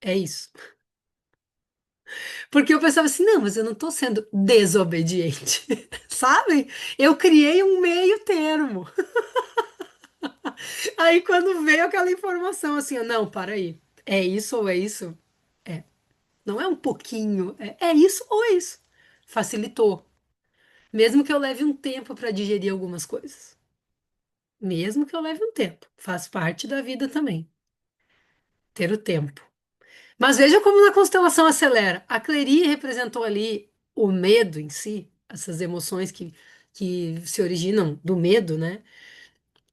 É isso. Porque eu pensava assim: "Não, mas eu não tô sendo desobediente." Sabe? Eu criei um meio termo. Aí quando veio aquela informação assim, não, para aí. É isso ou é isso? É. Não é um pouquinho, é isso ou é isso. Facilitou. Mesmo que eu leve um tempo para digerir algumas coisas. Mesmo que eu leve um tempo. Faz parte da vida também. Ter o tempo. Mas veja como na constelação acelera. A Clery representou ali o medo em si, essas emoções que se originam do medo, né?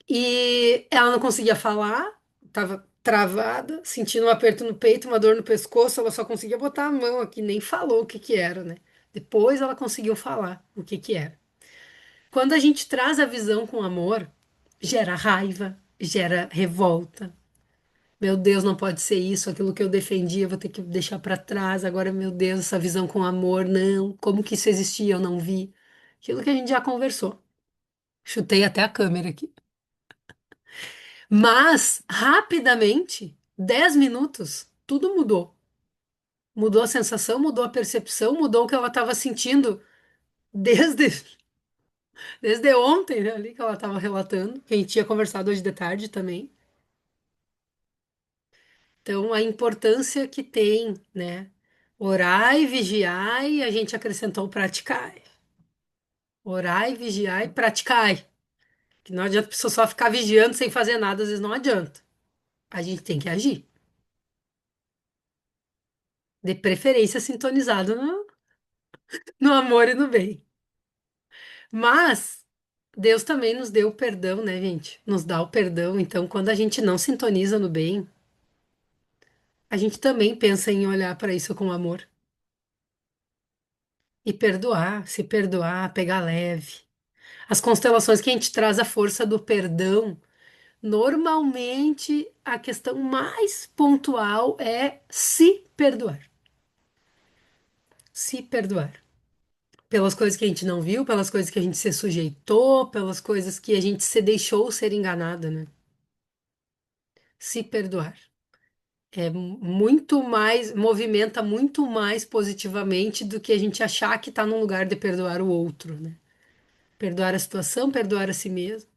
E ela não conseguia falar, estava travada, sentindo um aperto no peito, uma dor no pescoço, ela só conseguia botar a mão aqui, nem falou o que que era, né? Depois ela conseguiu falar o que que era. Quando a gente traz a visão com amor, gera raiva, gera revolta. Meu Deus, não pode ser isso, aquilo que eu defendia, eu vou ter que deixar para trás. Agora, meu Deus, essa visão com amor, não. Como que isso existia? Eu não vi. Aquilo que a gente já conversou. Chutei até a câmera aqui. Mas, rapidamente, 10 minutos, tudo mudou. Mudou a sensação, mudou a percepção, mudou o que ela estava sentindo desde, desde ontem, né, ali que ela estava relatando, que a gente tinha conversado hoje de tarde também. Então, a importância que tem, né? Orai, vigiai, a gente acrescentou praticai. Orai, vigiai, praticai. Que não adianta a pessoa só ficar vigiando sem fazer nada, às vezes não adianta. A gente tem que agir. De preferência sintonizado no amor e no bem. Mas Deus também nos deu o perdão, né, gente? Nos dá o perdão. Então, quando a gente não sintoniza no bem, a gente também pensa em olhar para isso com amor e perdoar, se perdoar, pegar leve. As constelações que a gente traz a força do perdão, normalmente a questão mais pontual é se perdoar. Se perdoar. Pelas coisas que a gente não viu, pelas coisas que a gente se sujeitou, pelas coisas que a gente se deixou ser enganada, né? Se perdoar. É muito mais, movimenta muito mais positivamente do que a gente achar que está num lugar de perdoar o outro, né? Perdoar a situação, perdoar a si mesmo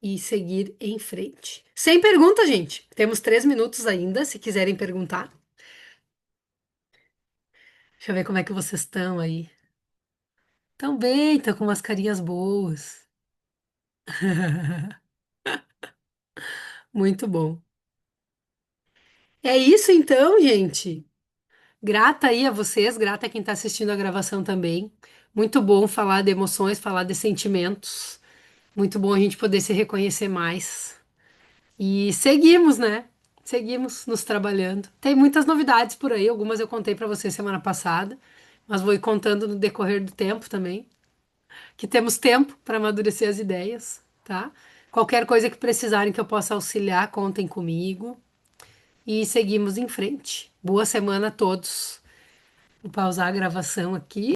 e seguir em frente. Sem pergunta, gente. Temos 3 minutos ainda, se quiserem perguntar. Deixa eu ver como é que vocês estão aí. Tão bem, estão com umas carinhas boas. Muito bom. É isso então, gente. Grata aí a vocês, grata a quem está assistindo a gravação também. Muito bom falar de emoções, falar de sentimentos. Muito bom a gente poder se reconhecer mais. E seguimos, né? Seguimos nos trabalhando. Tem muitas novidades por aí, algumas eu contei para você semana passada, mas vou ir contando no decorrer do tempo também, que temos tempo para amadurecer as ideias, tá? Qualquer coisa que precisarem que eu possa auxiliar, contem comigo e seguimos em frente. Boa semana a todos. Vou pausar a gravação aqui.